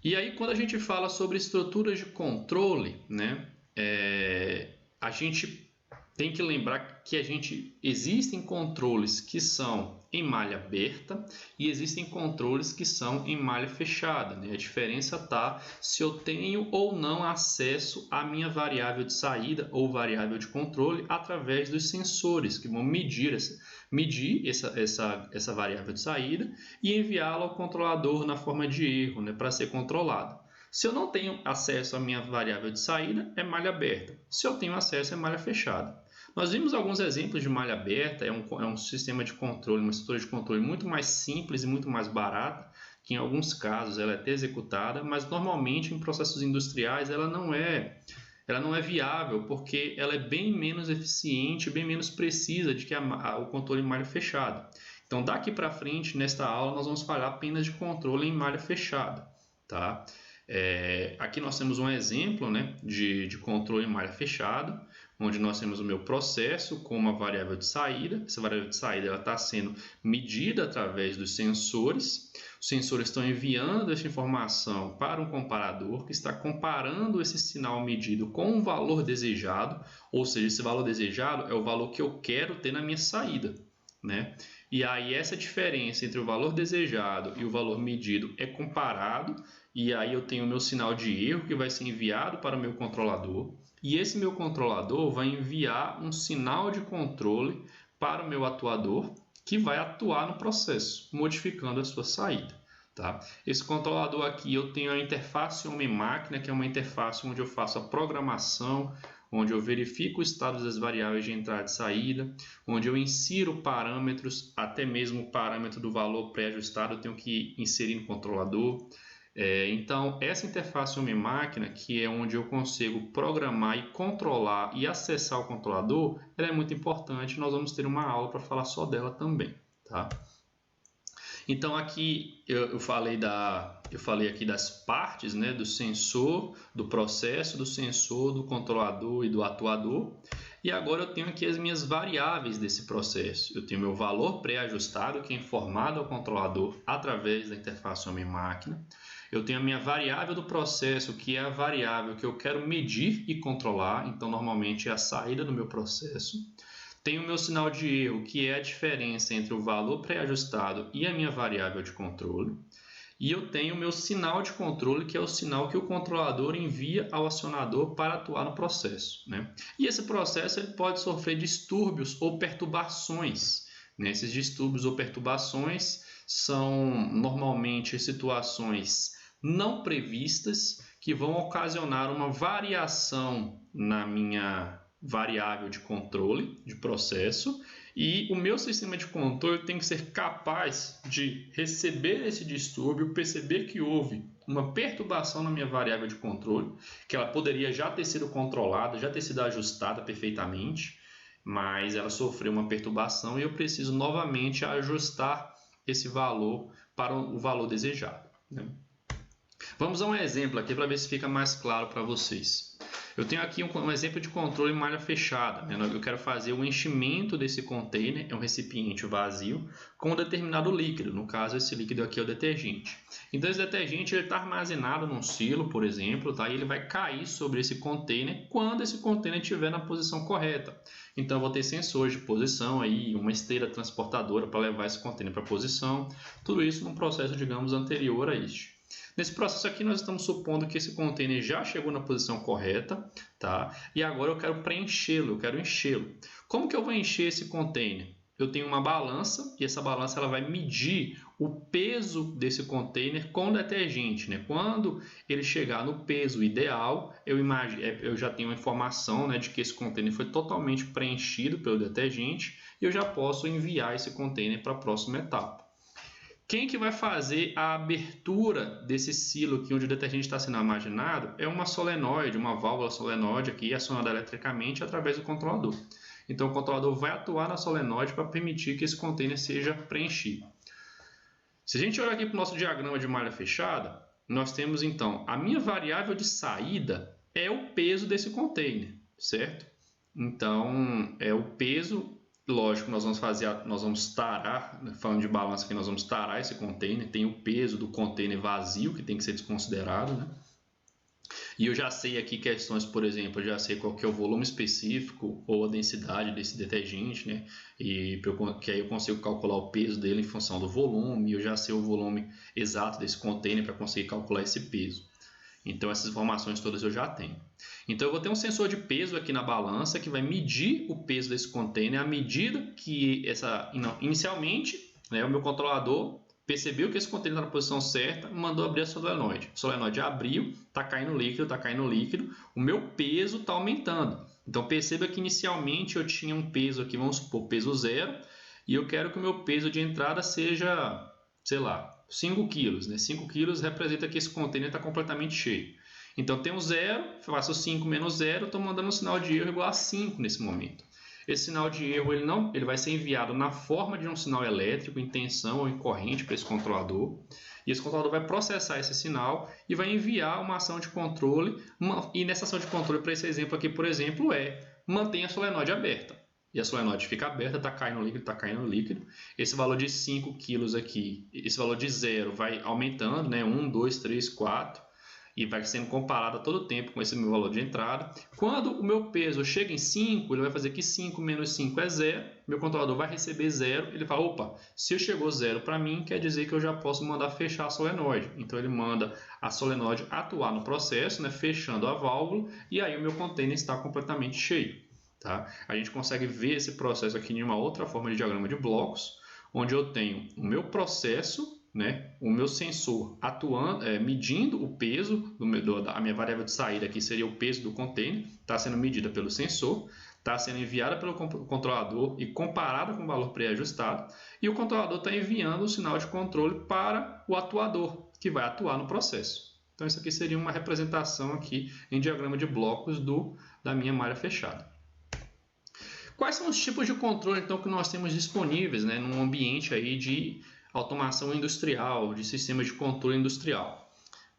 E aí, quando a gente fala sobre estruturas de controle, né, a gente tem que lembrar que existem controles que são em malha aberta e existem controles que são em malha fechada, né? A diferença está se eu tenho ou não acesso à minha variável de saída ou variável de controle através dos sensores que vão medir essa variável de saída e enviá-la ao controlador na forma de erro, né, para ser controlada. Se eu não tenho acesso à minha variável de saída, é malha aberta. Se eu tenho acesso, é malha fechada. Nós vimos alguns exemplos de malha aberta, é um sistema de controle, uma estrutura de controle muito mais simples e muito mais barata, que em alguns casos ela é até executada, mas normalmente em processos industriais ela não é viável, porque ela é bem menos eficiente, bem menos precisa de que o controle em malha fechada. Então daqui para frente, nesta aula, nós vamos falar apenas de controle em malha fechada, tá? Aqui nós temos um exemplo, né, de controle em malha fechada, onde nós temos o meu processo com uma variável de saída. Essa variável de saída está sendo medida através dos sensores. Os sensores estão enviando essa informação para um comparador que está comparando esse sinal medido com um valor desejado, ou seja, esse valor desejado é o valor que eu quero ter na minha saída, né? E aí essa diferença entre o valor desejado e o valor medido é comparado, e aí eu tenho o meu sinal de erro que vai ser enviado para o meu controlador, e esse meu controlador vai enviar um sinal de controle para o meu atuador, que vai atuar no processo, modificando a sua saída, tá? Esse controlador aqui, eu tenho a interface homem-máquina, que é uma interface onde eu faço a programação, onde eu verifico o estado das variáveis de entrada e saída, onde eu insiro parâmetros, até mesmo o parâmetro do valor pré-ajustado eu tenho que inserir no controlador. Então, essa interface homem-máquina, que é onde eu consigo programar e controlar e acessar o controlador, ela é muito importante. Nós vamos ter uma aula para falar só dela também, tá? Então aqui eu falei aqui das partes, né, do sensor, do processo, do sensor, do controlador e do atuador. E agora eu tenho aqui as minhas variáveis desse processo. Eu tenho meu valor pré-ajustado, que é informado ao controlador através da interface homem-máquina. Eu tenho a minha variável do processo, que é a variável que eu quero medir e controlar. Então, normalmente é a saída do meu processo. Tenho o meu sinal de erro, que é a diferença entre o valor pré-ajustado e a minha variável de controle. E eu tenho o meu sinal de controle, que é o sinal que o controlador envia ao acionador para atuar no processo, né? E esse processo ele pode sofrer distúrbios ou perturbações, né? Esses distúrbios ou perturbações são normalmente situações não previstas que vão ocasionar uma variação na minha variável de controle de processo, e o meu sistema de controle tem que ser capaz de receber esse distúrbio, perceber que houve uma perturbação na minha variável de controle, que ela poderia já ter sido controlada, já ter sido ajustada perfeitamente, mas ela sofreu uma perturbação e eu preciso novamente ajustar esse valor para o valor desejado, né? Vamos a um exemplo aqui para ver se fica mais claro para vocês. Eu tenho aqui um exemplo de controle em malha fechada, né? Eu quero fazer o enchimento desse container, é um recipiente vazio, com um determinado líquido. No caso, esse líquido aqui é o detergente. Então, esse detergente está armazenado num silo, por exemplo, tá? E ele vai cair sobre esse container quando esse container estiver na posição correta. Então, eu vou ter sensores de posição, aí, uma esteira transportadora para levar esse container para a posição. Tudo isso num processo, digamos, anterior a este. Nesse processo aqui nós estamos supondo que esse container já chegou na posição correta, tá? E agora eu quero preenchê-lo, eu quero enchê-lo. Como que eu vou encher esse container? Eu tenho uma balança e essa balança ela vai medir o peso desse container com detergente, né? Quando ele chegar no peso ideal, eu já tenho a informação, né, de que esse container foi totalmente preenchido pelo detergente e eu já posso enviar esse container para a próxima etapa. Quem que vai fazer a abertura desse silo aqui onde o detergente está sendo armazenado é uma solenoide, uma válvula solenoide aqui acionada eletricamente através do controlador. Então o controlador vai atuar na solenoide para permitir que esse container seja preenchido. Se a gente olhar aqui para o nosso diagrama de malha fechada, nós temos então a minha variável de saída é o peso desse container, certo? Então é o peso Lógico, nós vamos tarar, falando de balança aqui, nós vamos tarar esse container, tem o peso do container vazio que tem que ser desconsiderado, né? E eu já sei aqui questões, por exemplo, eu já sei qual que é o volume específico ou a densidade desse detergente, né? Que aí eu consigo calcular o peso dele em função do volume, eu já sei o volume exato desse container para conseguir calcular esse peso. Então essas informações todas eu já tenho. Então eu vou ter um sensor de peso aqui na balança que vai medir o peso desse container à medida que inicialmente, né, o meu controlador percebeu que esse container está na posição certa, mandou abrir a solenoide. A solenoide abriu, está caindo líquido, o meu peso está aumentando. Então perceba que inicialmente eu tinha um peso aqui, vamos supor, peso 0, e eu quero que o meu peso de entrada seja, sei lá, 5 quilos, né? 5 quilos representa que esse container está completamente cheio. Então tem um 0, faço 5 menos 0, estou mandando um sinal de erro igual a 5 nesse momento. Esse sinal de erro ele vai ser enviado na forma de um sinal elétrico, em tensão ou em corrente para esse controlador. E esse controlador vai processar esse sinal e vai enviar uma ação de controle. E nessa ação de controle, para esse exemplo aqui, por exemplo, mantenha a solenoide aberta. E a solenoide fica aberta, está caindo líquido. Esse valor de 5 quilos aqui, esse valor de 0 vai aumentando, né? 1, 2, 3, 4. E vai sendo comparado a todo tempo com esse meu valor de entrada. Quando o meu peso chega em 5, ele vai fazer que 5 menos 5 é 0. Meu controlador vai receber 0. Ele fala, opa, se chegou 0 para mim, quer dizer que eu já posso mandar fechar a solenoide. Então ele manda a solenoide atuar no processo, né, fechando a válvula, e aí o meu container está completamente cheio. Tá? A gente consegue ver esse processo aqui em uma outra forma de diagrama de blocos, onde eu tenho o meu processo, né, o meu sensor atuando, medindo o peso, a minha variável de saída aqui seria o peso do container, está sendo medida pelo sensor, está sendo enviada pelo controlador e comparada com o valor pré-ajustado, e o controlador está enviando o sinal de controle para o atuador, que vai atuar no processo. Então isso aqui seria uma representação aqui em diagrama de blocos da minha malha fechada. Quais são os tipos de controle então que nós temos disponíveis, né, num ambiente aí de automação industrial, de sistemas de controle industrial?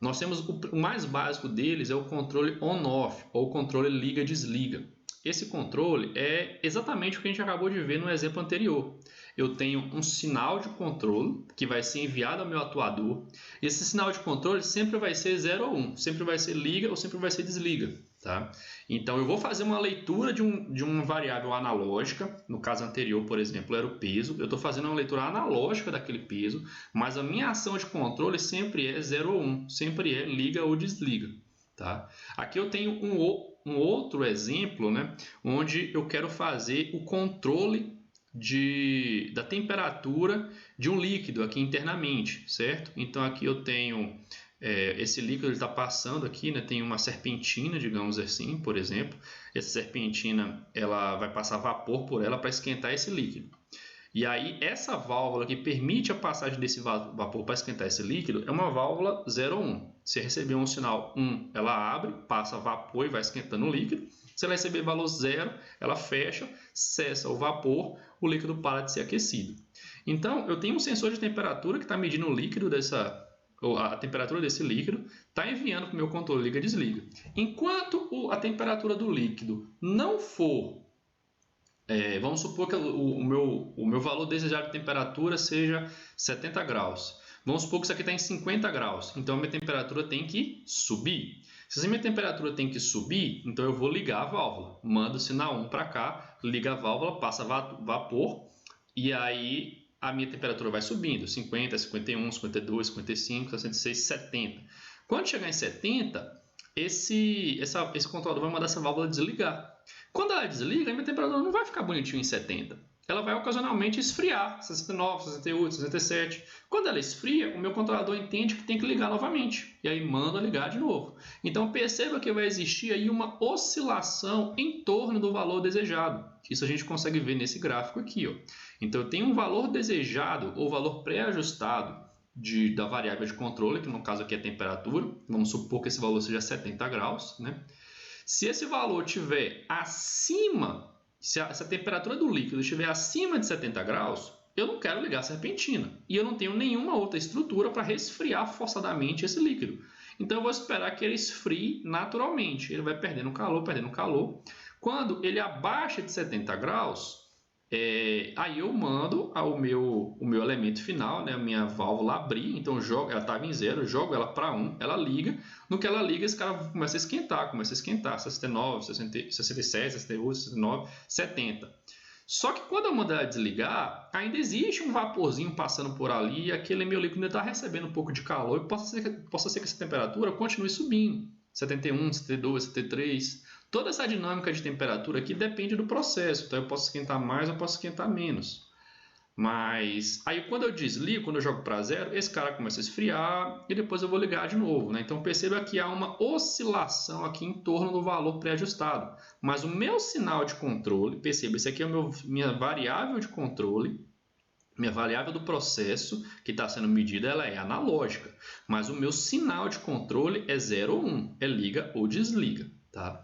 Nós temos o mais básico deles é o controle on-off ou controle liga-desliga. Esse controle é exatamente o que a gente acabou de ver no exemplo anterior. Eu tenho um sinal de controle que vai ser enviado ao meu atuador. Esse sinal de controle sempre vai ser 0 ou 1, sempre vai ser liga ou sempre vai ser desliga. Tá? Então eu vou fazer uma leitura de uma variável analógica, no caso anterior, por exemplo, era o peso. Eu estou fazendo uma leitura analógica daquele peso, mas a minha ação de controle sempre é 0 ou 1, sempre é liga ou desliga. Tá? Aqui eu tenho um outro exemplo, né, onde eu quero fazer o controle da temperatura de um líquido aqui internamente, certo? Então aqui eu tenho esse líquido está passando aqui, né, tem uma serpentina, digamos assim, por exemplo. Essa serpentina ela vai passar vapor por ela para esquentar esse líquido. E aí essa válvula que permite a passagem desse vapor para esquentar esse líquido é uma válvula 0 ou 1. Se receber um sinal 1, ela abre, passa vapor e vai esquentando o líquido. Se ela receber valor 0, ela fecha, cessa o vapor, o líquido para de ser aquecido. Então eu tenho um sensor de temperatura que está medindo o líquido a temperatura desse líquido, está enviando para o meu controle liga-desliga. Enquanto a temperatura do líquido não for, vamos supor que o meu valor desejado de temperatura seja 70 graus. Vamos supor que isso aqui está em 50 graus, então a minha temperatura tem que subir. Se a minha temperatura tem que subir, então eu vou ligar a válvula. Mando o sinal 1 para cá, liga a válvula, passa vapor, e aí a minha temperatura vai subindo, 50, 51, 52, 55, 66, 70. Quando chegar em 70, esse controlador vai mandar essa válvula desligar. Quando ela desliga, a minha temperatura não vai ficar bonitinho em 70. Ela vai ocasionalmente esfriar, 69, 68, 67. Quando ela esfria, o meu controlador entende que tem que ligar novamente. E aí manda ligar de novo. Então perceba que vai existir aí uma oscilação em torno do valor desejado. Isso a gente consegue ver nesse gráfico aqui, ó. Então eu tenho um valor desejado ou valor pré-ajustado da variável de controle, que no caso aqui é a temperatura. Vamos supor que esse valor seja 70 graus, né? Se esse valor estiver acima, se a temperatura do líquido estiver acima de 70 graus, eu não quero ligar a serpentina. E eu não tenho nenhuma outra estrutura para resfriar forçadamente esse líquido. Então eu vou esperar que ele esfrie naturalmente. Ele vai perdendo calor, perdendo calor. Quando ele abaixa de 70 graus, Aí eu mando o meu elemento final, né, a minha válvula abrir, então ela estava em 0, eu jogo ela para 1, ela liga, no que ela liga esse cara começa a esquentar, 69, 67, 68, 69, 70. Só que quando eu mando ela desligar, ainda existe um vaporzinho passando por ali e aquele meu líquido ainda está recebendo um pouco de calor e possa ser que essa temperatura continue subindo, 71, 72, 73. Toda essa dinâmica de temperatura aqui depende do processo, então eu posso esquentar mais ou posso esquentar menos. Mas aí quando eu desligo, quando eu jogo para 0, esse cara começa a esfriar e depois eu vou ligar de novo, né? Então perceba que há uma oscilação aqui em torno do valor pré-ajustado. Mas o meu sinal de controle, perceba, esse aqui é minha variável de controle, minha variável do processo que está sendo medida, ela é analógica. Mas o meu sinal de controle é 0 ou 1, é liga ou desliga, tá?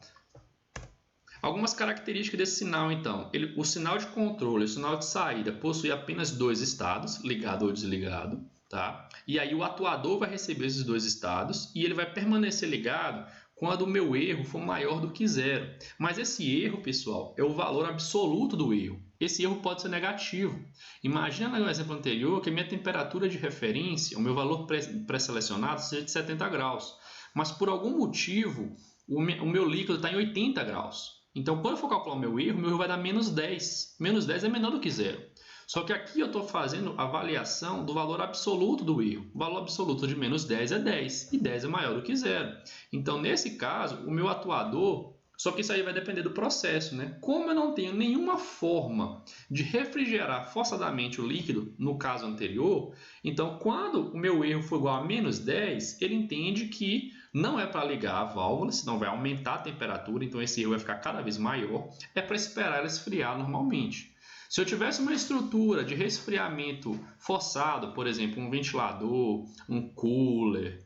Algumas características desse sinal, então. O sinal de controle, o sinal de saída, possui apenas 2 estados, ligado ou desligado. Tá? E aí o atuador vai receber esses 2 estados e ele vai permanecer ligado quando o meu erro for maior do que 0. Mas esse erro, pessoal, é o valor absoluto do erro. Esse erro pode ser negativo. Imagina no exemplo anterior que a minha temperatura de referência, o meu valor pré-selecionado, seja de 70 graus. Mas por algum motivo, o meu líquido está em 80 graus. Então, quando eu for calcular o meu erro vai dar menos 10. Menos 10 é menor do que 0. Só que aqui eu estou fazendo a avaliação do valor absoluto do erro. O valor absoluto de menos 10 é 10, e 10 é maior do que 0. Então, nesse caso, o meu atuador... Só que isso aí vai depender do processo, né? Como eu não tenho nenhuma forma de refrigerar forçadamente o líquido, no caso anterior, então, quando o meu erro for igual a menos 10, ele entende que não é para ligar a válvula, senão vai aumentar a temperatura, então esse erro vai ficar cada vez maior, é para esperar ela esfriar normalmente. Se eu tivesse uma estrutura de resfriamento forçado, por exemplo, um ventilador, um cooler,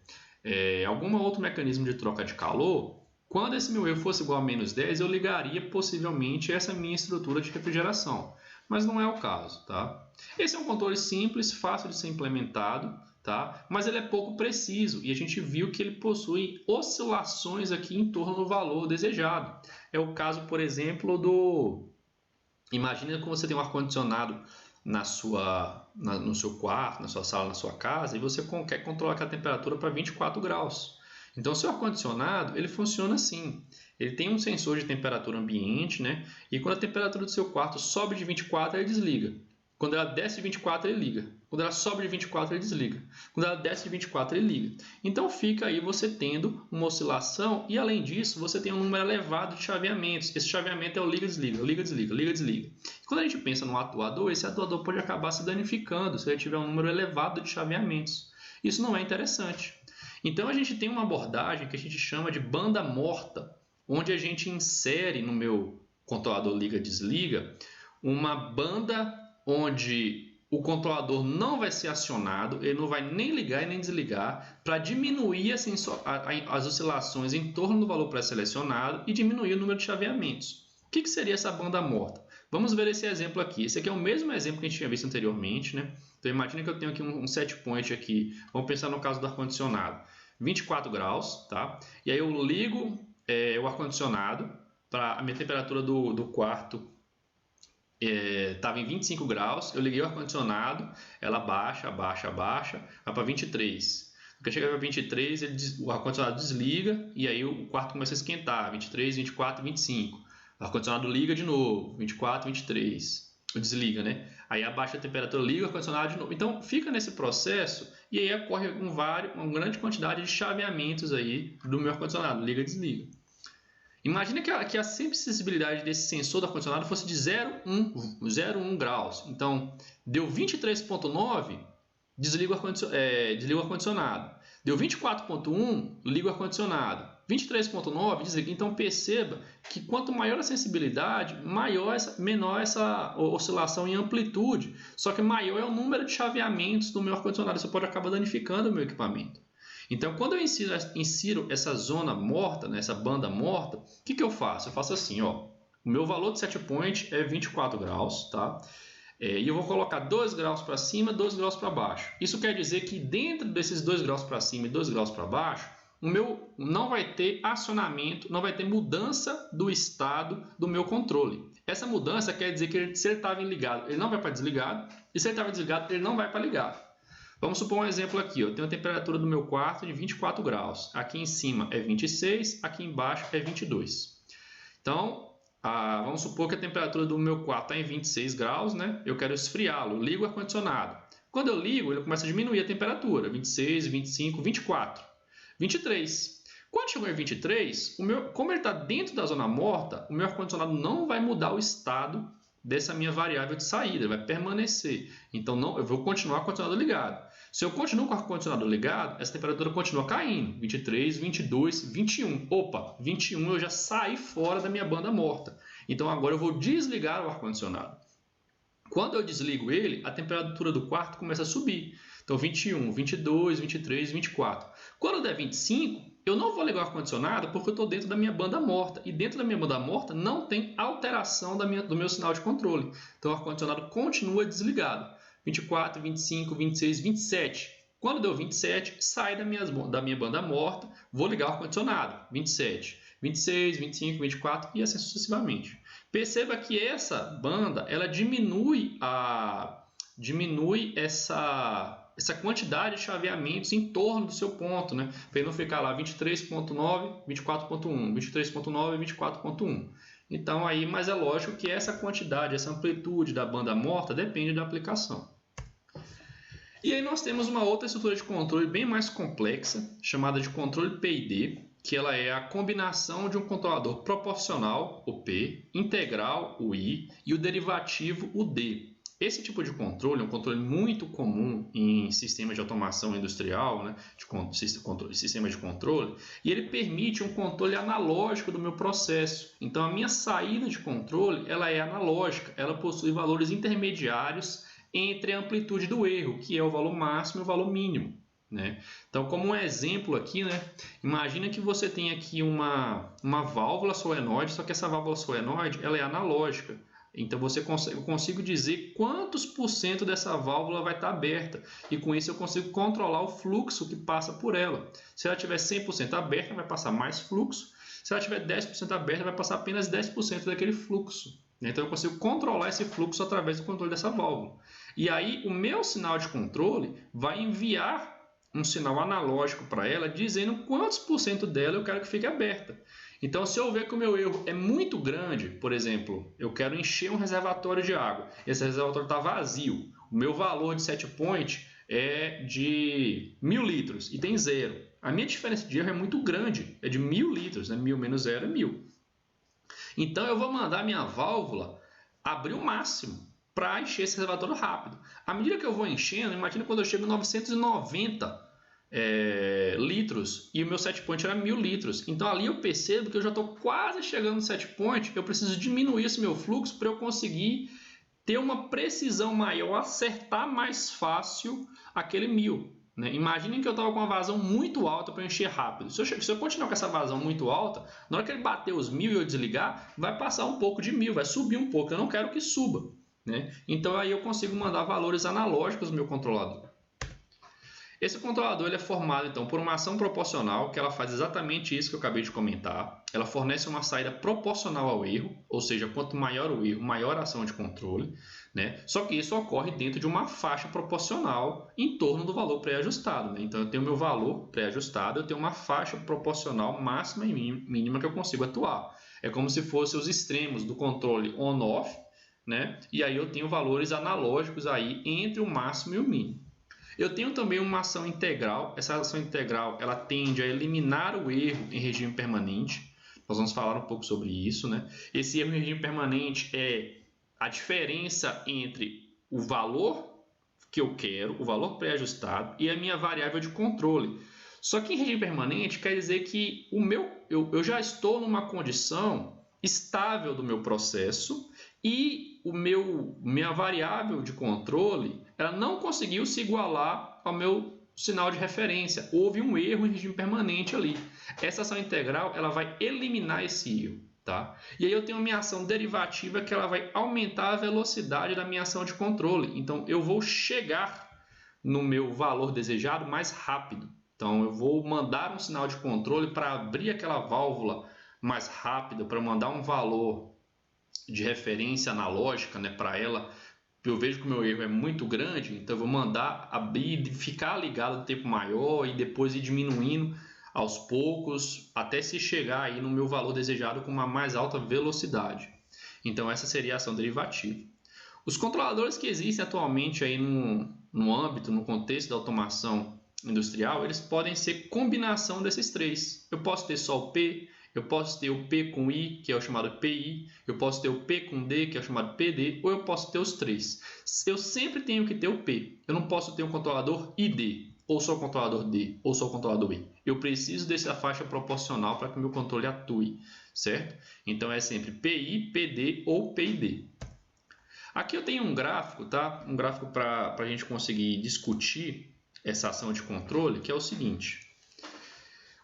algum outro mecanismo de troca de calor, quando esse meu erro fosse igual a menos 10, eu ligaria possivelmente essa minha estrutura de refrigeração. Mas não é o caso, tá? Esse é um controle simples, fácil de ser implementado, tá? Mas ele é pouco preciso e a gente viu que ele possui oscilações aqui em torno do valor desejado. É o caso, por exemplo, do... Imagina que você tem um ar-condicionado no seu quarto, na sua sala, na sua casa e você quer controlar aquela temperatura para 24 graus. Então, o seu ar-condicionado, ele funciona assim. Ele tem um sensor de temperatura ambiente, né? E quando a temperatura do seu quarto sobe de 24, ele desliga. Quando ela desce de 24, ele liga. Quando ela sobe de 24, ele desliga. Quando ela desce de 24, ele liga. Então, fica aí você tendo uma oscilação e, além disso, você tem um número elevado de chaveamentos. Esse chaveamento é o liga-desliga, liga-desliga, liga-desliga. Quando a gente pensa no atuador, esse atuador pode acabar se danificando se ele tiver um número elevado de chaveamentos. Isso não é interessante. Então, a gente tem uma abordagem que a gente chama de banda morta, onde a gente insere no meu controlador liga-desliga uma banda onde o controlador não vai ser acionado, ele não vai nem ligar e nem desligar, para diminuir as oscilações em torno do valor pré-selecionado e diminuir o número de chaveamentos. O que seria essa banda morta? Vamos ver esse exemplo aqui. Esse aqui é o mesmo exemplo que a gente tinha visto anteriormente, né? Então, imagine que eu tenho aqui um set point aqui. Vamos pensar no caso do ar-condicionado. 24 graus, tá? E aí eu ligo o ar-condicionado para a minha temperatura do quarto estava em 25 graus. Eu liguei o ar-condicionado, ela baixa, vai para 23. Quando chegar para 23, o ar-condicionado desliga e aí o quarto começa a esquentar. 23, 24, 25. O ar-condicionado liga de novo, 24, 23. Desliga, né? Aí abaixa a temperatura, liga o ar-condicionado de novo. Então, fica nesse processo e aí ocorre uma grande quantidade de chaveamentos aí do meu ar-condicionado, liga e desliga. Imagina que a sensibilidade desse sensor do ar-condicionado fosse de 0,1 graus. Então, deu 23,9, desliga o ar-condicionado. Deu 24,1, liga o ar-condicionado. 23,9, desliga. Então, perceba que quanto maior a sensibilidade, menor essa oscilação em amplitude. Só que maior é o número de chaveamentos do meu ar-condicionado. Isso pode acabar danificando o meu equipamento. Então, quando eu insiro essa zona morta, né, essa banda morta, o que eu faço? Eu faço assim, ó. O meu valor de set point é 24 graus, tá? E eu vou colocar 2 graus para cima, 2 graus para baixo. Isso quer dizer que dentro desses 2 graus para cima e 2 graus para baixo, o meu não vai ter acionamento, não vai ter mudança do estado do meu controle. Essa mudança quer dizer que se ele estava ligado, ele não vai para desligado, e se ele estava desligado, ele não vai para ligado. Vamos supor um exemplo aqui, eu tenho a temperatura do meu quarto de 24 graus. Aqui em cima é 26, aqui embaixo é 22. Então, vamos supor que a temperatura do meu quarto está em 26 graus, né? Eu quero esfriá-lo, ligo o ar-condicionado. Quando eu ligo, ele começa a diminuir a temperatura, 26, 25, 24, 23. Quando chegou em 23, como ele está dentro da zona morta, o meu ar-condicionado não vai mudar o estado dessa minha variável de saída, ele vai permanecer. Então, eu vou continuar com o ar-condicionado ligado. Se eu continuo com o ar-condicionado ligado, essa temperatura continua caindo. 23, 22, 21. Opa, 21 eu já saí fora da minha banda morta. Então, agora eu vou desligar o ar-condicionado. Quando eu desligo ele, a temperatura do quarto começa a subir. Então, 21, 22, 23, 24. Quando der 25, eu não vou ligar o ar-condicionado porque eu estou dentro da minha banda morta. E dentro da minha banda morta não tem alteração do meu sinal de controle. Então, o ar-condicionado continua desligado. 24, 25, 26, 27. Quando deu 27, sai da minha banda morta, vou ligar o ar-condicionado. 27, 26, 25, 24 e assim sucessivamente. Perceba que essa banda ela diminui essa quantidade de chaveamentos em torno do seu ponto, né? Para ele não ficar lá 23.9, 24.1, 23.9, 24.1. Então, mas é lógico que essa quantidade, essa amplitude da banda morta depende da aplicação. E aí nós temos uma outra estrutura de controle bem mais complexa, chamada de controle PID, que ela é a combinação de um controlador proporcional, o P, integral, o I, e o derivativo, o D. Esse tipo de controle é um controle muito comum em sistemas de automação industrial, né, sistemas de controle, e ele permite um controle analógico do meu processo. Então, a minha saída de controle ela é analógica, ela possui valores intermediários entre a amplitude do erro, que é o valor máximo e o valor mínimo, né? Então, como um exemplo aqui, né, imagina que você tem aqui uma válvula solenoide, só que essa válvula solenoide ela é analógica. Então, eu consigo dizer quantos por cento dessa válvula vai estar aberta. E com isso eu consigo controlar o fluxo que passa por ela. Se ela estiver 100% aberta, vai passar mais fluxo. Se ela estiver 10% aberta, vai passar apenas 10% daquele fluxo. Então, eu consigo controlar esse fluxo através do controle dessa válvula. E aí, o meu sinal de controle vai enviar um sinal analógico para ela, dizendo quantos por cento dela eu quero que fique aberta. Então, se eu ver que o meu erro é muito grande, por exemplo, eu quero encher um reservatório de água, esse reservatório está vazio, o meu valor de set point é de 1.000 litros e tem 0. A minha diferença de erro é muito grande, é de 1.000 litros, né? 1.000 menos 0 é 1.000. Então, eu vou mandar minha válvula abrir o máximo para encher esse reservatório rápido. À medida que eu vou enchendo, imagina quando eu chego em 990 litros e o meu set point era 1.000 litros. Então ali eu percebo que eu já estou quase chegando no set point, eu preciso diminuir esse meu fluxo para eu conseguir ter uma precisão maior, acertar mais fácil aquele 1.000. Né? Imaginem que eu estava com uma vazão muito alta para encher rápido. Se eu continuar com essa vazão muito alta, na hora que ele bater os 1.000 e eu desligar, vai passar um pouco de 1.000, vai subir um pouco. Eu não quero que suba. Né? Então aí eu consigo mandar valores analógicos no meu controlador. Esse controlador ele é formado então por uma ação proporcional que ela faz exatamente isso que eu acabei de comentar. Ela fornece uma saída proporcional ao erro, ou seja, quanto maior o erro, maior a ação de controle. Né? Só que isso ocorre dentro de uma faixa proporcional em torno do valor pré-ajustado. Né? Então eu tenho meu valor pré-ajustado, eu tenho uma faixa proporcional máxima e mínima que eu consigo atuar. É como se fossem os extremos do controle on-off, né? E aí eu tenho valores analógicos aí entre o máximo e o mínimo. Eu tenho também uma ação integral. Essa ação integral ela tende a eliminar o erro em regime permanente. Nós vamos falar um pouco sobre isso, né? Esse erro em regime permanente é a diferença entre o valor que eu quero, o valor pré-ajustado, e a minha variável de controle. Só que em regime permanente quer dizer que eu já estou numa condição estável do meu processo e minha variável de controle ela não conseguiu se igualar ao meu sinal de referência. Houve um erro em regime permanente ali. Essa ação integral ela vai eliminar esse erro. Tá? E aí eu tenho a minha ação derivativa que ela vai aumentar a velocidade da minha ação de controle. Então eu vou chegar no meu valor desejado mais rápido. Então eu vou mandar um sinal de controle para abrir aquela válvula mais rápido, para mandar um valor de referência analógica, né, para ela, eu vejo que o meu erro é muito grande, então eu vou mandar abrir, ficar ligado no tempo maior e depois ir diminuindo aos poucos até se chegar aí no meu valor desejado com uma mais alta velocidade. Então essa seria a ação derivativa. Os controladores que existem atualmente aí no âmbito, no contexto da automação industrial, eles podem ser combinação desses três. Eu posso ter só o P, eu posso ter o P com I, que é o chamado PI, eu posso ter o P com D, que é o chamado PD, ou eu posso ter os três. Eu sempre tenho que ter o P. Eu não posso ter um controlador ID, ou só o controlador D, ou só o controlador I. Eu preciso dessa faixa proporcional para que o meu controle atue, certo? Então é sempre PI, PD ou PID. Aqui eu tenho um gráfico, tá? Um gráfico para a gente conseguir discutir essa ação de controle, que é o seguinte.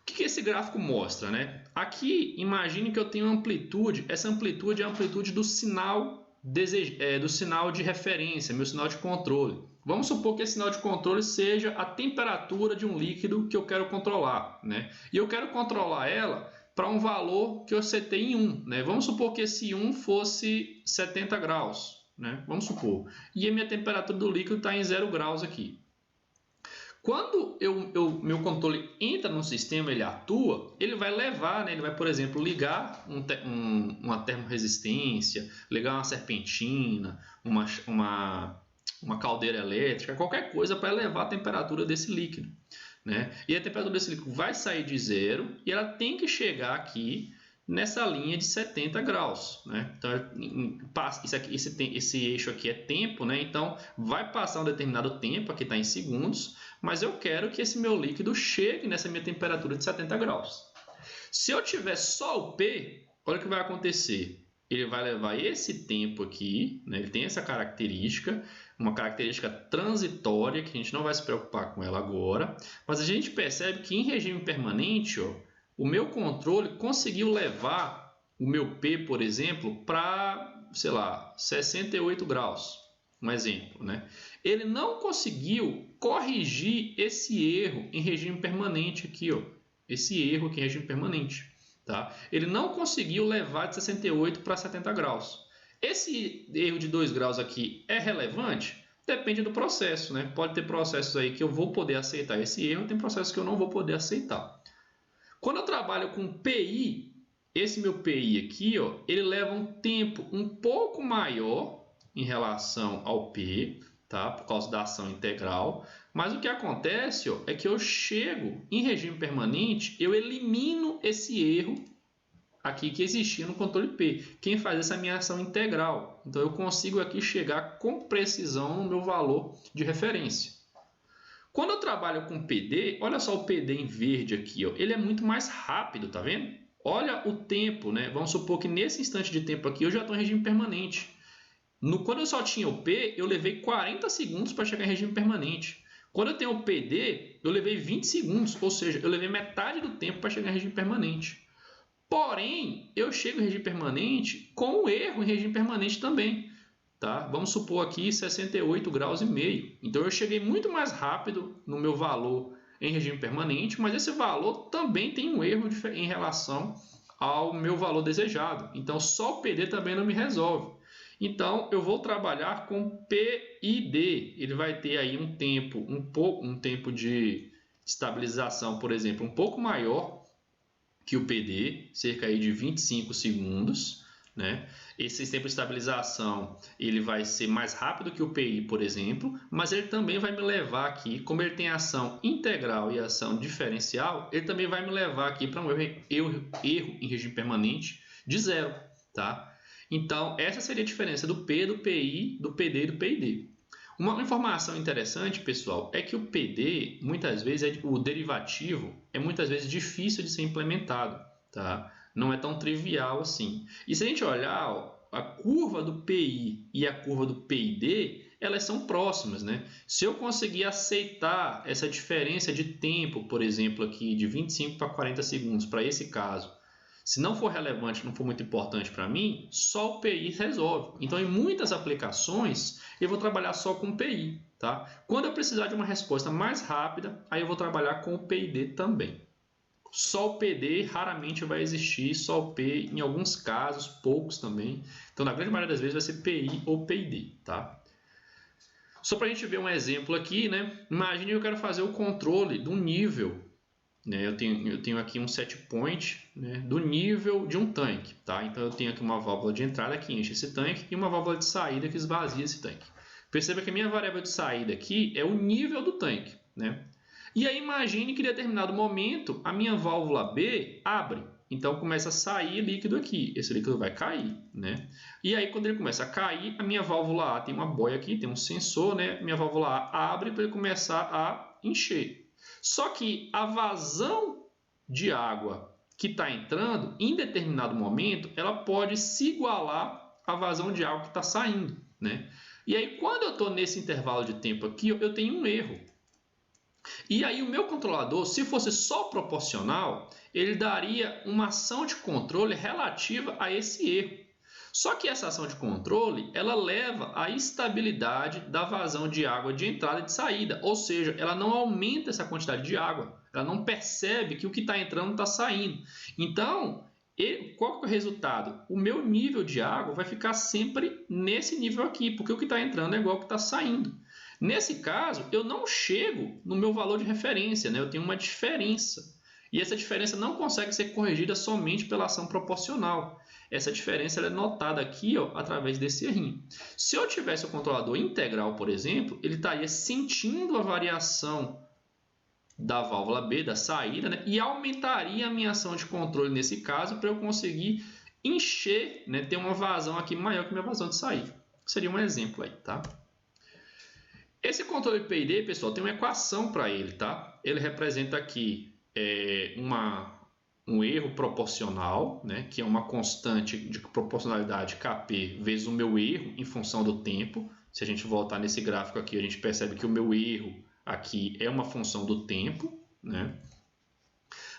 O que esse gráfico mostra, né? Aqui, imagine que eu tenho amplitude. Essa amplitude é a amplitude do sinal, do sinal de referência, meu sinal de controle. Vamos supor que esse sinal de controle seja a temperatura de um líquido que eu quero controlar, né? E eu quero controlar ela para um valor que eu setei em 1, né? Vamos supor que esse 1 fosse 70 graus, né? Vamos supor. E a minha temperatura do líquido está em 0 graus aqui. Quando meu controle entra no sistema, ele atua, ele vai levar, né? Ele vai, por exemplo, ligar uma termoresistência, ligar uma serpentina, uma caldeira elétrica, qualquer coisa para elevar a temperatura desse líquido, né? E a temperatura desse líquido vai sair de 0 e ela tem que chegar aqui nessa linha de 70 graus, né? Então, esse eixo aqui é tempo, né? Então, vai passar um determinado tempo, aqui está em segundos, mas eu quero que esse meu líquido chegue nessa minha temperatura de 70 graus. Se eu tiver só o P, olha o que vai acontecer. Ele vai levar esse tempo aqui, né? Ele tem essa característica, uma característica transitória, que a gente não vai se preocupar com ela agora, mas a gente percebe que em regime permanente, ó, o meu controle conseguiu levar o meu P, por exemplo, para, sei lá, 68 graus. Um exemplo, né? Ele não conseguiu corrigir esse erro em regime permanente aqui, ó. Esse erro aqui em regime permanente, tá? Ele não conseguiu levar de 68 para 70 graus. Esse erro de 2 graus aqui é relevante? Depende do processo, né? Pode ter processos aí que eu vou poder aceitar esse erro, tem processos que eu não vou poder aceitar. Quando eu trabalho com PI, esse meu PI aqui, ó, ele leva um tempo um pouco maior em relação ao P, tá? Por causa da ação integral. Mas o que acontece, ó, é que eu chego em regime permanente, eu elimino esse erro aqui que existia no controle P. Quem faz essa é a minha ação integral. Então eu consigo aqui chegar com precisão no meu valor de referência. Quando eu trabalho com PD, olha só o PD em verde aqui, ó, ele é muito mais rápido, tá vendo? Olha o tempo, né? Vamos supor que nesse instante de tempo aqui eu já estou em regime permanente. Quando eu só tinha o P, eu levei 40 segundos para chegar em regime permanente. Quando eu tenho o PD, eu levei 20 segundos, ou seja, eu levei metade do tempo para chegar em regime permanente. Porém, eu chego em regime permanente com um erro em regime permanente também. Tá? Vamos supor aqui 68 graus e meio. Então eu cheguei muito mais rápido no meu valor em regime permanente, mas esse valor também tem um erro em relação ao meu valor desejado. Então só o PD também não me resolve. Então eu vou trabalhar com PID. Ele vai ter aí um tempo de estabilização, por exemplo, um pouco maior que o PD, cerca aí de 25 segundos, né? Esse tempo de estabilização ele vai ser mais rápido que o PI, por exemplo, mas ele também vai me levar aqui, como ele tem ação integral e ação diferencial, ele também vai me levar aqui para um erro em regime permanente de 0, tá? Então, essa seria a diferença do P, do PI, do PD e do PID. Uma informação interessante, pessoal, é que o PD, muitas vezes, o derivativo, é muitas vezes difícil de ser implementado, tá? Não é tão trivial assim. E se a gente olhar, ó, a curva do PI e a curva do PID, elas são próximas, né? Se eu conseguir aceitar essa diferença de tempo, por exemplo, aqui de 25 para 40 segundos, para esse caso, se não for relevante, não for muito importante para mim, só o PI resolve. Então, em muitas aplicações, eu vou trabalhar só com o PI, tá? Quando eu precisar de uma resposta mais rápida, aí eu vou trabalhar com o PID também. Só o PD raramente vai existir, só o P em alguns casos, poucos também. Então, na grande maioria das vezes vai ser PI ou PID, tá? Só para a gente ver um exemplo aqui, né? Imagine que eu quero fazer o controle do nível, né? Eu tenho aqui um set point, né, do nível de um tanque, tá? Então eu tenho aqui uma válvula de entrada que enche esse tanque e uma válvula de saída que esvazia esse tanque. Perceba que a minha variável de saída aqui é o nível do tanque, né? E aí imagine que em determinado momento a minha válvula B abre. Então começa a sair líquido aqui. Esse líquido vai cair, né? E aí quando ele começa a cair, a minha válvula A tem uma boia aqui, tem um sensor, né? Minha válvula A abre para ele começar a encher. Só que a vazão de água que está entrando, em determinado momento, ela pode se igualar à vazão de água que está saindo, né? E aí quando eu estou nesse intervalo de tempo aqui, eu tenho um erro. E aí o meu controlador, se fosse só proporcional, ele daria uma ação de controle relativa a esse erro. Só que essa ação de controle, ela leva à estabilidade da vazão de água de entrada e de saída. Ou seja, ela não aumenta essa quantidade de água. Ela não percebe que o que está entrando está saindo. Então, qual que é o resultado? O meu nível de água vai ficar sempre nesse nível aqui, porque o que está entrando é igual ao que está saindo. Nesse caso, eu não chego no meu valor de referência, né? Eu tenho uma diferença. E essa diferença não consegue ser corrigida somente pela ação proporcional. Essa diferença ela é notada aqui, ó, através desse errinho. Se eu tivesse o controlador integral, por exemplo, ele estaria sentindo a variação da válvula B, da saída, né? E aumentaria a minha ação de controle nesse caso para eu conseguir encher, né? Ter uma vazão aqui maior que a minha vazão de saída. Seria um exemplo aí, tá? Esse controle PID, pessoal, tem uma equação para ele, tá? Ele representa aqui um erro proporcional, né? Que é uma constante de proporcionalidade Kp vezes o meu erro em função do tempo. Se a gente voltar nesse gráfico aqui, a gente percebe que o meu erro aqui é uma função do tempo, né?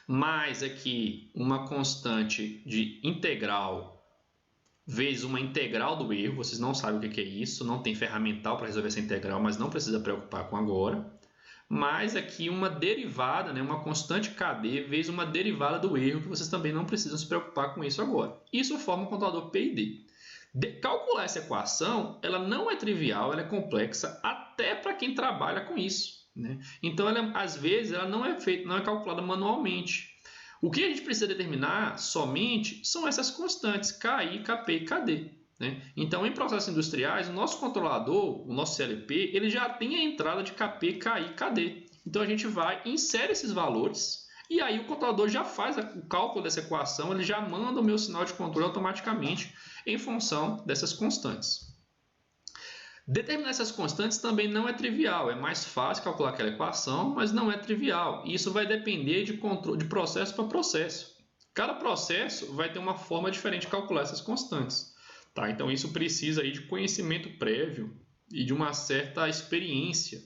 Mais aqui uma constante de integral vezes uma integral do erro. Vocês não sabem o que é isso, não tem ferramental para resolver essa integral, mas não precisa preocupar com agora. Mais aqui uma derivada, né, uma constante KD vezes uma derivada do erro, que vocês também não precisam se preocupar com isso agora. Isso forma o controlador PID. Calcular essa equação, ela não é trivial, ela é complexa até para quem trabalha com isso, né? Então, às vezes, ela não é calculada manualmente. O que a gente precisa determinar somente são essas constantes, KI, KP e KD. Né? Então, em processos industriais, o nosso controlador, o nosso CLP, ele já tem a entrada de KP, KI e KD. Então, a gente vai e insere esses valores e aí o controlador já faz o cálculo dessa equação, ele já manda o meu sinal de controle automaticamente em função dessas constantes. Determinar essas constantes também não é trivial, é mais fácil calcular aquela equação, mas não é trivial. Isso vai depender de processo para processo. Cada processo vai ter uma forma diferente de calcular essas constantes. Tá? Então isso precisa aí de conhecimento prévio e de uma certa experiência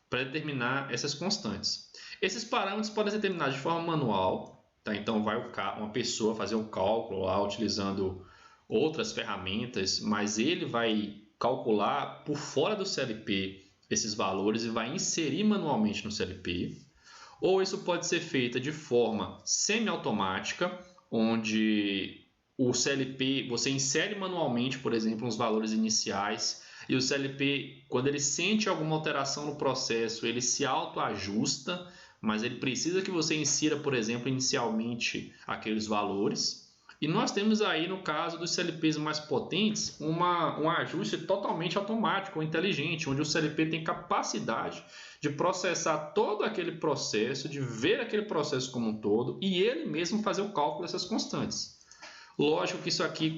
para determinar essas constantes. Esses parâmetros podem ser determinados de forma manual. Tá? Então vai uma pessoa fazer um cálculo lá utilizando outras ferramentas, mas ele vai calcular por fora do CLP esses valores e vai inserir manualmente no CLP. Ou isso pode ser feito de forma semiautomática, onde o CLP, você insere manualmente, por exemplo, os valores iniciais, e o CLP, quando ele sente alguma alteração no processo, ele se autoajusta, mas ele precisa que você insira, por exemplo, inicialmente aqueles valores. E nós temos aí, no caso dos CLPs mais potentes, um ajuste totalmente automático ou inteligente, onde o CLP tem capacidade de processar todo aquele processo, de ver aquele processo como um todo e ele mesmo fazer o cálculo dessas constantes. Lógico que isso aqui,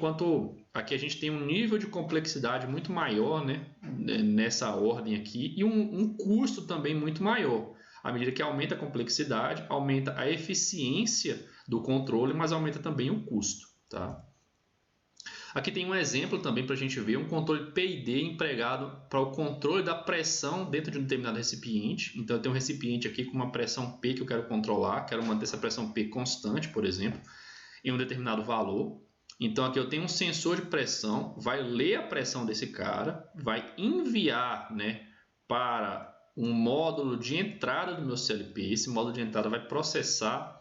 aqui a gente tem um nível de complexidade muito maior, né, nessa ordem aqui, e um custo também muito maior. À medida que aumenta a complexidade, aumenta a eficiência do controle, mas aumenta também o custo. Tá? Aqui tem um exemplo também para a gente ver, um controle PID empregado para o controle da pressão dentro de um determinado recipiente. Então eu tenho um recipiente aqui com uma pressão P que eu quero controlar, quero manter essa pressão P constante, por exemplo, em um determinado valor. Então aqui eu tenho um sensor de pressão, vai ler a pressão desse cara, vai enviar, né, para um módulo de entrada do meu CLP. Esse módulo de entrada vai processar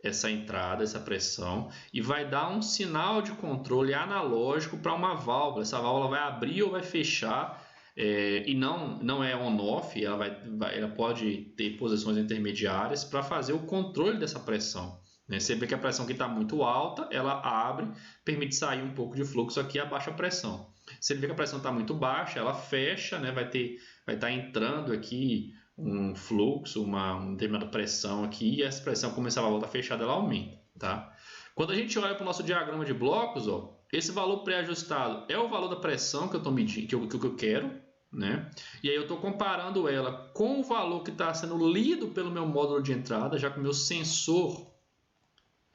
essa entrada, essa pressão, e vai dar um sinal de controle analógico para uma válvula. Essa válvula vai abrir ou vai fechar, e não é on-off, ela pode ter posições intermediárias para fazer o controle dessa pressão. Sempre que a pressão aqui está muito alta, ela abre, permite sair um pouco de fluxo aqui a baixa pressão. Se ele vê que a pressão está muito baixa, ela fecha, né? vai estar entrando aqui um fluxo, uma determinada pressão aqui, e essa pressão, como essa válvula está fechada, ela aumenta. Tá? Quando a gente olha para o nosso diagrama de blocos, ó, esse valor pré-ajustado é o valor da pressão que eu estou medindo, que eu quero, né? E aí eu estou comparando ela com o valor que está sendo lido pelo meu módulo de entrada, já que o meu sensor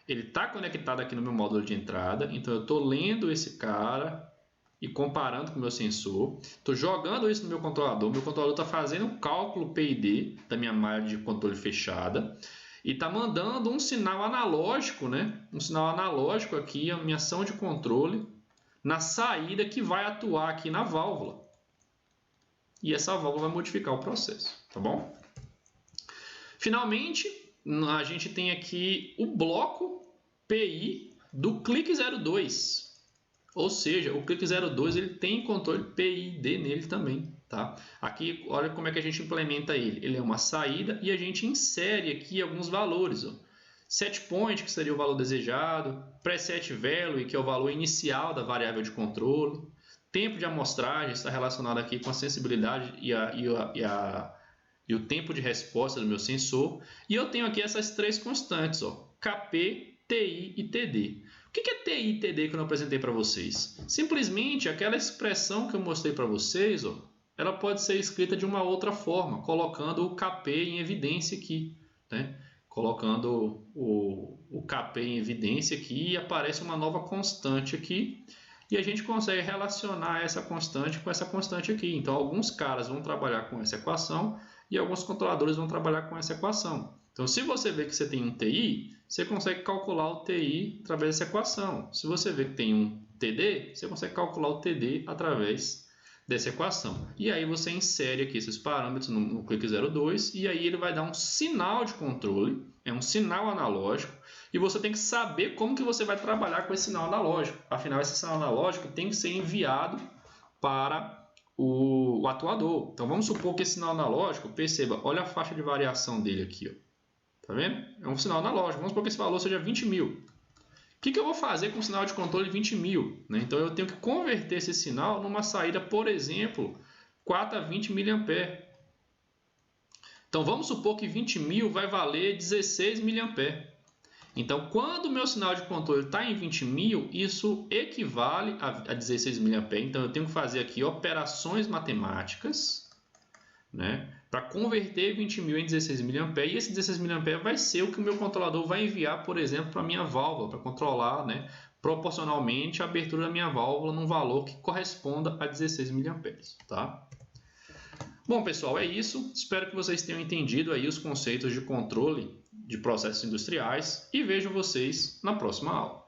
ele está conectado aqui no meu módulo de entrada, então eu estou lendo esse cara e comparando com o meu sensor, estou jogando isso no meu controlador está fazendo um cálculo PID da minha malha de controle fechada e está mandando um sinal analógico, né? Um sinal analógico aqui, a minha ação de controle na saída que vai atuar aqui na válvula. E essa válvula vai modificar o processo, tá bom? Finalmente, a gente tem aqui o bloco PI do clique 02. Ou seja, o clique 02 ele tem controle PID nele também. Tá? Aqui, olha como é que a gente implementa ele. Ele é uma saída e a gente insere aqui alguns valores. Ó. Set point, que seria o valor desejado. Preset value, que é o valor inicial da variável de controle. Tempo de amostragem está relacionado aqui com a sensibilidade e o tempo de resposta do meu sensor. E eu tenho aqui essas três constantes, ó, KP, TI e TD. O que é TI e TD que eu não apresentei para vocês? Simplesmente aquela expressão que eu mostrei para vocês, ó, ela pode ser escrita de uma outra forma, colocando o KP em evidência aqui. Né? Colocando o KP em evidência aqui e aparece uma nova constante aqui. E a gente consegue relacionar essa constante com essa constante aqui. Então, alguns caras vão trabalhar com essa equação e alguns controladores vão trabalhar com essa equação. Então, se você vê que você tem um TI, você consegue calcular o TI através dessa equação. Se você vê que tem um TD, você consegue calcular o TD através dessa equação. E aí você insere aqui esses parâmetros no clique 02 e aí ele vai dar um sinal de controle, é um sinal analógico, e você tem que saber como que você vai trabalhar com esse sinal analógico. Afinal, esse sinal analógico tem que ser enviado para o atuador. Então, vamos supor que esse sinal analógico, perceba, olha a faixa de variação dele aqui. Ó. Tá vendo? É um sinal analógico. Vamos supor que esse valor seja 20 mil. O que eu vou fazer com o sinal de controle 20 mil? Né? Então, eu tenho que converter esse sinal numa saída, por exemplo, 4 a 20 mA. Então, vamos supor que 20 mil vai valer 16 mA. Então, quando o meu sinal de controle está em 20 mil, isso equivale a 16 mA. Então, eu tenho que fazer aqui operações matemáticas, né, para converter 20 mil em 16 mA. E esse 16 mA vai ser o que o meu controlador vai enviar, por exemplo, para a minha válvula, para controlar, né, proporcionalmente a abertura da minha válvula num valor que corresponda a 16 mA. Tá? Bom, pessoal, é isso. Espero que vocês tenham entendido aí os conceitos de controle de processos industriais e vejo vocês na próxima aula.